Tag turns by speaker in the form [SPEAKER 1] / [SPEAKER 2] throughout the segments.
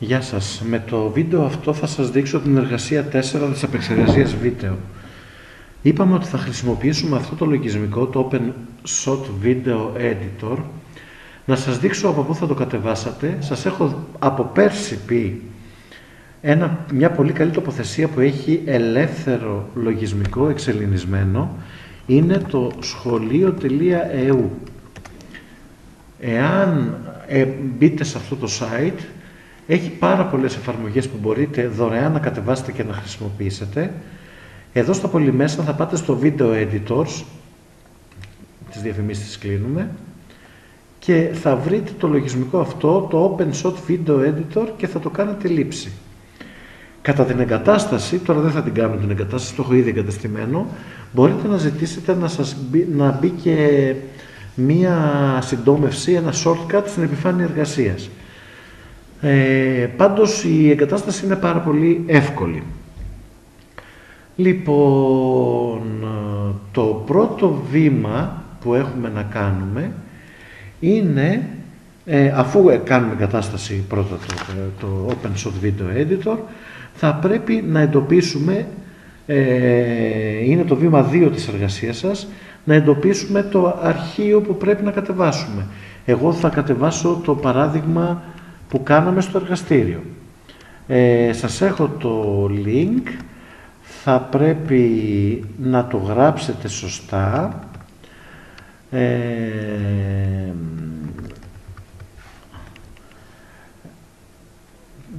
[SPEAKER 1] Γεια σας. Με το βίντεο αυτό θα σας δείξω την εργασία 4 της επεξεργασίας βίντεο. Είπαμε ότι θα χρησιμοποιήσουμε αυτό το λογισμικό, το OpenShot Video Editor. Να σας δείξω από πού θα το κατεβάσατε. Σας έχω από πέρσι πει μια πολύ καλή τοποθεσία που έχει ελεύθερο λογισμικό εξελληνισμένο. Είναι το σχολείο.eu. Εάν μπείτε σε αυτό το site, έχει πάρα πολλές εφαρμογές που μπορείτε δωρεάν να κατεβάσετε και να χρησιμοποιήσετε. Εδώ στα πολύ μέσα θα πάτε στο Video Editors, τις διαφημίσεις τις κλείνουμε, και θα βρείτε το λογισμικό αυτό, το OpenShot Video Editor, και θα το κάνετε λήψη. Κατά την εγκατάσταση, τώρα δεν θα την κάνω την εγκατάσταση, το έχω ήδη εγκαταστημένο, μπορείτε να ζητήσετε να μπει και μία συντόμευση, ένα shortcut στην επιφάνεια εργασίας. Πάντως η εγκατάσταση είναι πάρα πολύ εύκολη. Λοιπόν, το πρώτο βήμα που έχουμε να κάνουμε είναι, αφού κάνουμε εγκατάσταση πρώτα το OpenShot Video Editor, θα πρέπει να εντοπίσουμε, είναι το βήμα 2 της εργασίας σας, να εντοπίσουμε το αρχείο που πρέπει να κατεβάσουμε. Εγώ θα κατεβάσω το παράδειγμα που κάναμε στο εργαστήριο. Σας έχω το link, θα πρέπει να το γράψετε σωστά.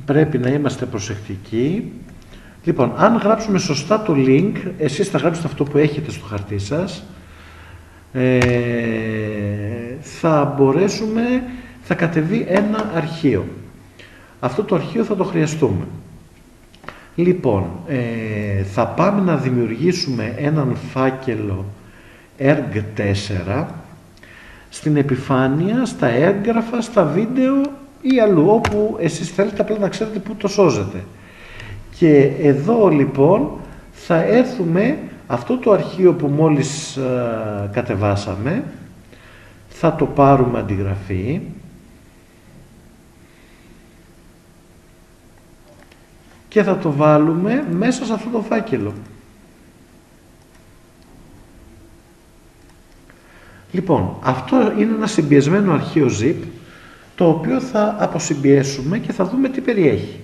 [SPEAKER 1] Πρέπει να είμαστε προσεκτικοί. Λοιπόν, αν γράψουμε σωστά το link, εσείς θα γράψετε αυτό που έχετε στο χαρτί σας, θα κατεβεί ένα αρχείο. Αυτό το αρχείο θα το χρειαστούμε. Λοιπόν, θα πάμε να δημιουργήσουμε έναν φάκελο ERG4 στην επιφάνεια, στα έγγραφα, στα βίντεο ή αλλού, όπου εσείς θέλετε, απλά να ξέρετε πού το σώζετε. Και εδώ λοιπόν θα έρθουμε, αυτό το αρχείο που μόλις κατεβάσαμε, θα το πάρουμε αντιγραφή και θα το βάλουμε μέσα σε αυτό το φάκελο. Λοιπόν, αυτό είναι ένα συμπιεσμένο αρχείο zip, το οποίο θα αποσυμπιέσουμε και θα δούμε τι περιέχει.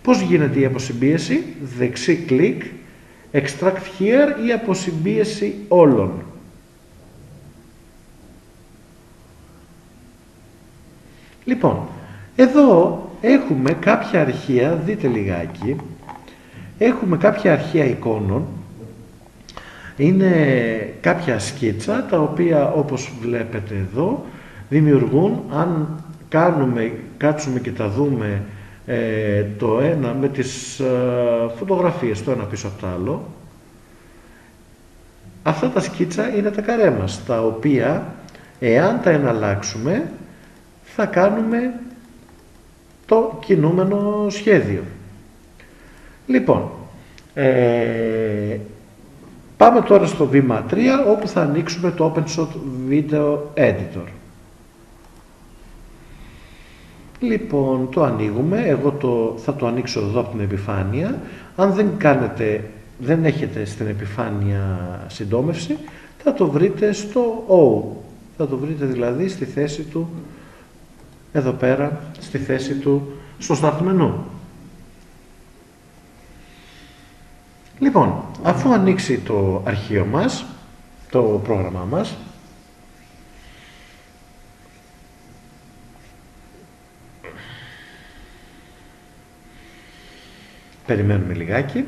[SPEAKER 1] Πώς γίνεται η αποσυμπίεση? Δεξί κλικ, extract here ή αποσυμπίεση όλων. Λοιπόν, εδώ έχουμε κάποια αρχεία, δείτε λιγάκι, έχουμε κάποια αρχεία εικόνων, είναι κάποια σκίτσα, τα οποία όπως βλέπετε εδώ δημιουργούν, αν κάτσουμε και τα δούμε το ένα με τις φωτογραφίες, το ένα πίσω από το άλλο, αυτά τα σκίτσα είναι τα καρέ μας, τα οποία εάν τα εναλλάξουμε θα κάνουμε το κινούμενο σχέδιο. Λοιπόν, πάμε τώρα στο βήμα 3, όπου θα ανοίξουμε το OpenShot Video Editor. Λοιπόν, το ανοίγουμε, εγώ θα το ανοίξω εδώ από την επιφάνεια. Αν δεν έχετε στην επιφάνεια συντόμευση, θα το βρείτε στο O. Θα το βρείτε δηλαδή στη θέση του, εδώ πέρα, στη θέση του, στο Start Menu. Λοιπόν, αφού ανοίξει το αρχείο μας, το πρόγραμμά μας, περιμένουμε λιγάκι.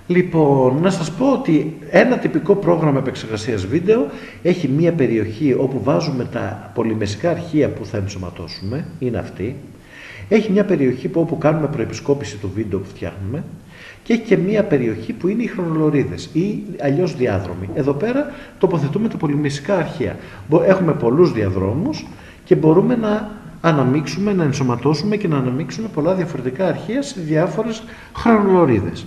[SPEAKER 1] Λοιπόν, να σας πω ότι ένα τυπικό πρόγραμμα επεξεργασίας βίντεο έχει μία περιοχή όπου βάζουμε τα πολυμεσικά αρχεία που θα ενσωματώσουμε, είναι αυτή. Έχει μια περιοχή όπου κάνουμε προεπισκόπηση του βίντεο που φτιάχνουμε και έχει και μια περιοχή που είναι οι χρονολωρίδες ή αλλιώς διάδρομοι. Εδώ πέρα τοποθετούμε τα πολυμεσικά αρχεία. Έχουμε πολλούς διαδρόμους και μπορούμε να αναμίξουμε, να ενσωματώσουμε και να αναμίξουμε πολλά διαφορετικά αρχεία σε διάφορες χρονολωρίδες.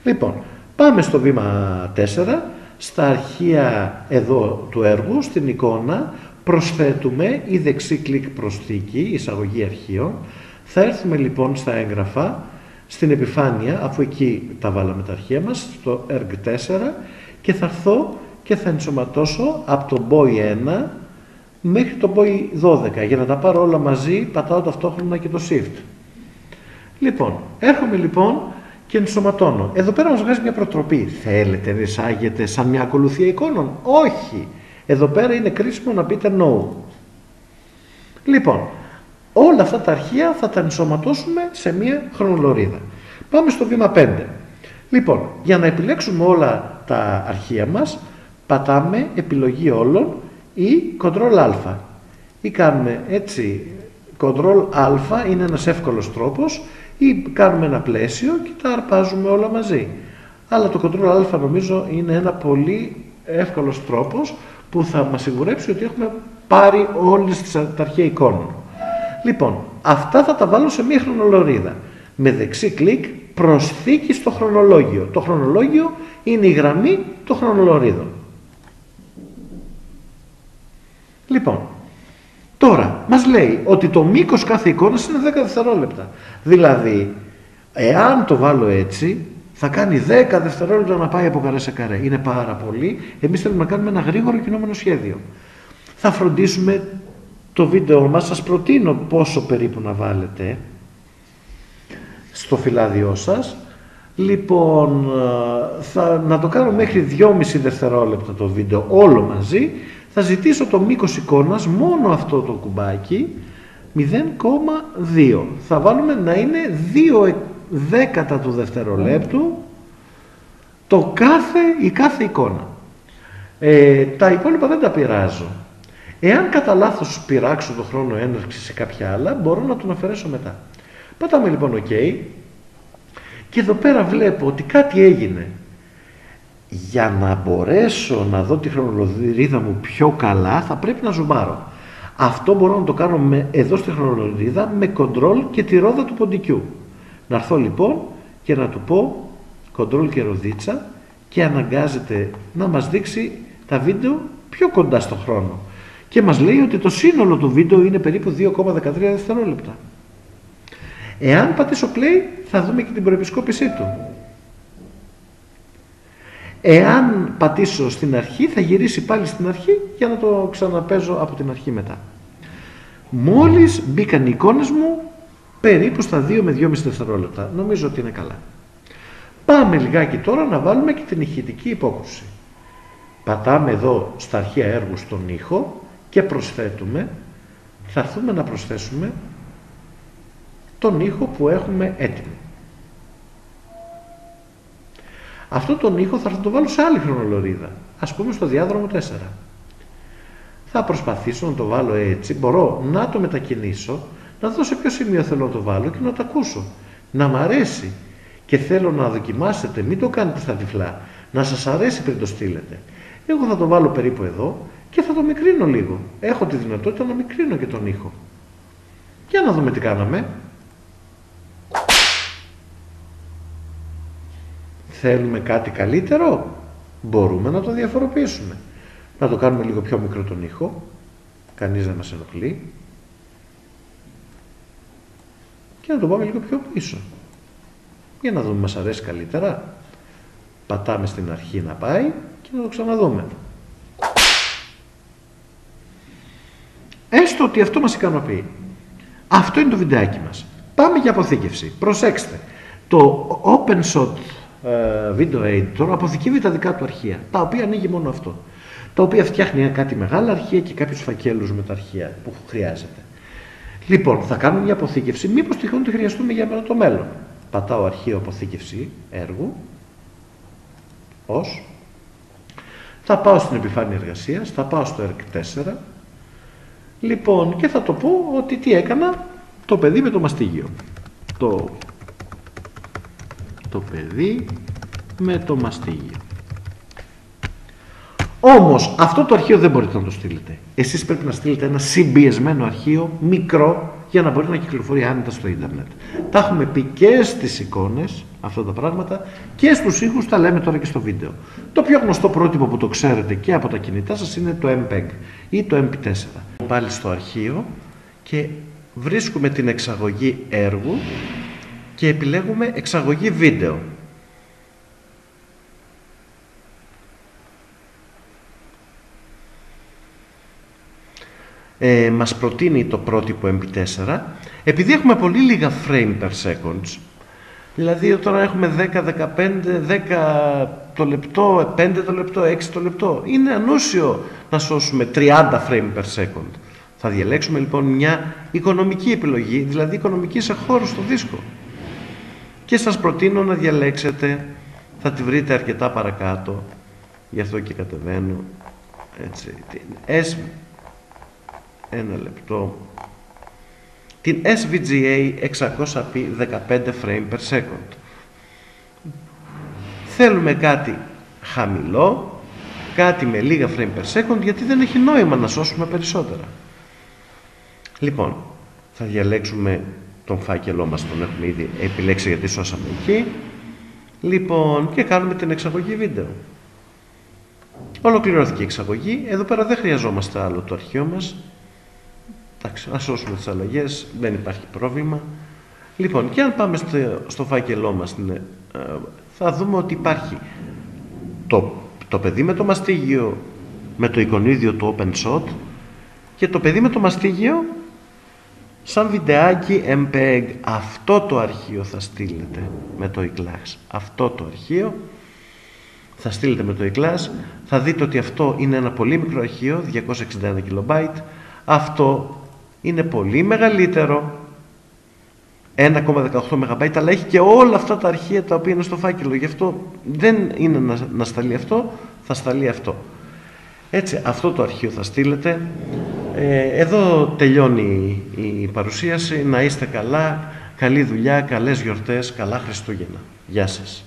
[SPEAKER 1] Λοιπόν, πάμε στο βήμα 4, στα αρχεία εδώ του έργου, στην εικόνα, προσθέτουμε ή δεξί κλικ προσθήκη, εισαγωγή αρχείων. Θα έρθουμε λοιπόν στα έγγραφα, στην επιφάνεια, αφού εκεί τα βάλαμε τα αρχεία μας, στο ERG4, και θα έρθω και θα ενσωματώσω από το BOI 1 μέχρι το BOI 12. Για να τα πάρω όλα μαζί, πατάω ταυτόχρονα και το Shift. Λοιπόν, έρχομαι λοιπόν και ενσωματώνω. Εδώ πέρα μας βγάζει μια προτροπή. Θέλετε να εισάγετε σαν μια ακολουθία εικόνων? Όχι. Εδώ πέρα είναι κρίσιμο να πείτε no. Λοιπόν, όλα αυτά τα αρχεία θα τα ενσωματώσουμε σε μια χρονολωρίδα. Πάμε στο βήμα 5. Λοιπόν, για να επιλέξουμε όλα τα αρχεία μας, πατάμε επιλογή όλων ή Ctrl Α. Ή κάνουμε έτσι, Ctrl Α είναι ένας εύκολος τρόπος, ή κάνουμε ένα πλαίσιο και τα αρπάζουμε όλα μαζί. Αλλά το Ctrl Α νομίζω είναι ένα πολύ εύκολος τρόπος που θα μας σιγουρέψει ότι έχουμε πάρει όλες τα αρχεία εικόνων. Λοιπόν, αυτά θα τα βάλω σε μία χρονολωρίδα. Με δεξί κλικ προσθήκη στο χρονολόγιο. Το χρονολόγιο είναι η γραμμή των χρονολωρίδων. Λοιπόν, τώρα μας λέει ότι το μήκος κάθε εικόνας είναι 10 δευτερόλεπτα. Δηλαδή, εάν το βάλω έτσι, θα κάνει 10 δευτερόλεπτα να πάει από καρέ σε καρέ. Είναι πάρα πολύ. Εμείς θέλουμε να κάνουμε ένα γρήγορο κινούμενο σχέδιο. Θα φροντίσουμε το βίντεο μας, σας προτείνω πόσο περίπου να βάλετε στο φυλάδιό σας. Λοιπόν, να το κάνω μέχρι 2,5 δευτερόλεπτα το βίντεο όλο μαζί. Θα ζητήσω το μήκος εικόνας, μόνο αυτό το κουμπάκι, 0,2. Θα βάλουμε να είναι 2 δέκατα του δευτερολέπτου η κάθε εικόνα. Τα υπόλοιπα δεν τα πειράζω. Εάν κατά λάθος πειράξω το χρόνο έναρξη σε κάποια άλλα, μπορώ να τον αφαιρέσω μετά. Πατάμε λοιπόν OK και εδώ πέρα βλέπω ότι κάτι έγινε. Για να μπορέσω να δω τη χρονολωρίδα μου πιο καλά θα πρέπει να ζουμάρω. Αυτό μπορώ να το κάνω εδώ στη χρονολωρίδα με Ctrl και τη ρόδα του ποντικού. Να έρθω λοιπόν και να του πω Ctrl και ροδίτσα και αναγκάζεται να μας δείξει τα βίντεο πιο κοντά στο χρόνο. Και μας λέει ότι το σύνολο του βίντεο είναι περίπου 2,13 δευτερόλεπτα. Εάν πατήσω play θα δούμε και την προεπισκόπησή του. Εάν πατήσω στην αρχή θα γυρίσει πάλι στην αρχή για να το ξαναπέζω από την αρχή μετά. Μόλις μπήκαν οι εικόνες μου περίπου στα 2 με 2,5 δευτερόλεπτα. Νομίζω ότι είναι καλά. Πάμε λιγάκι τώρα να βάλουμε και την ηχητική υπόκρουση. Πατάμε εδώ στα αρχεία έργου στον ήχο και προσθέτουμε, θα έρθουμε να προσθέσουμε τον ήχο που έχουμε έτοιμο. Αυτό τον ήχο θα το βάλω σε άλλη χρονολωρίδα, ας πούμε στο διάδρομο 4. Θα προσπαθήσω να το βάλω έτσι, μπορώ να το μετακινήσω, να δω σε ποιο σημείο θέλω να το βάλω και να το ακούσω. Να μ' αρέσει και θέλω να δοκιμάσετε, μην το κάνετε στα τυφλά, να σας αρέσει πριν το στείλετε. Εγώ θα το βάλω περίπου εδώ και θα το μικρύνω λίγο. Έχω τη δυνατότητα να μικρύνω και τον ήχο. Για να δούμε τι κάναμε. Θέλουμε κάτι καλύτερο, μπορούμε να το διαφοροποιήσουμε. Να το κάνουμε λίγο πιο μικρό τον ήχο, κανείς δεν μας ενοχλεί. Και να το πάμε λίγο πιο πίσω. Για να δούμε, μας αρέσει καλύτερα. Πατάμε στην αρχή να πάει και να το ξαναδούμε. Έστω ότι αυτό μας ικανοποιεί. Αυτό είναι το βιντεάκι μας. Πάμε για αποθήκευση. Προσέξτε, το OpenShot Video Editor αποθηκεύει τα δικά του αρχεία, τα οποία ανοίγει μόνο αυτό. Τα οποία φτιάχνει κάτι μεγάλα αρχεία και κάποιους φακέλους με τα αρχεία που χρειάζεται. Λοιπόν, θα κάνουμε μια αποθήκευση, μήπως τυχόν τη χρειαστούμε για το μέλλον. Πατάω αρχείο αποθήκευση έργου, ως. Θα πάω στην επιφάνεια εργασίας, θα πάω στο ERG4. Λοιπόν, και θα το πω ότι τι έκανα το παιδί με το μαστίγιο. Το παιδί με το μαστίγιο. Όμως αυτό το αρχείο δεν μπορείτε να το στείλετε. Εσείς πρέπει να στείλετε ένα συμπιεσμένο αρχείο, μικρό, για να μπορεί να κυκλοφορεί άνετα στο ίντερνετ. Τα έχουμε πει και στις εικόνες, αυτά τα πράγματα, και στους ήχους τα λέμε τώρα και στο βίντεο. Το πιο γνωστό πρότυπο που το ξέρετε και από τα κινητά σας είναι το MPEG ή το MP4. Πάλι στο αρχείο και βρίσκουμε την εξαγωγή έργου και επιλέγουμε εξαγωγή βίντεο. Μας προτείνει το πρότυπο MP4. Επειδή έχουμε πολύ λίγα frame per second, δηλαδή τώρα έχουμε 10, 15, 10 το λεπτό, 5 το λεπτό, 6 το λεπτό, είναι ανούσιο να σώσουμε 30 frame per second. Θα διαλέξουμε λοιπόν μια οικονομική επιλογή, δηλαδή οικονομική σε χώρο στο δίσκο. Και σας προτείνω να διαλέξετε, θα τη βρείτε αρκετά παρακάτω, γι' αυτό και κατεβαίνω, έτσι, την ένα λεπτό, την SVGA 600p 15 frame per second. Θέλουμε κάτι χαμηλό, κάτι με λίγα frame per second, γιατί δεν έχει νόημα να σώσουμε περισσότερα. Λοιπόν, θα διαλέξουμε τον φάκελό μας, τον έχουμε ήδη επιλέξει γιατί σώσαμε εκεί. Λοιπόν, και κάνουμε την εξαγωγή βίντεο. Ολοκληρώθηκε η εξαγωγή. Εδώ πέρα δεν χρειαζόμαστε άλλο το αρχείο μας. Εντάξει, ας σώσουμε τις αλλαγές, δεν υπάρχει πρόβλημα. Λοιπόν, και αν πάμε στο φάκελό μας, θα δούμε ότι υπάρχει το παιδί με το μαστίγιο, με το εικονίδιο του OpenShot, και το παιδί με το μαστίγιο σαν βιντεάκι MPEG. Αυτό το αρχείο θα στείλετε με το iClass. Αυτό το αρχείο θα στείλετε με το iClass. Θα δείτε ότι αυτό είναι ένα πολύ μικρό αρχείο, 261 KB. Αυτό είναι πολύ μεγαλύτερο, 1,18 MB, αλλά έχει και όλα αυτά τα αρχεία τα οποία είναι στο φάκελο. Γι' αυτό δεν είναι να σταλεί αυτό, θα σταλεί αυτό. Έτσι, αυτό το αρχείο θα στείλετε. Εδώ τελειώνει η παρουσίαση. Να είστε καλά, καλή δουλειά, καλές γιορτές, καλά Χριστούγεννα. Γεια σας.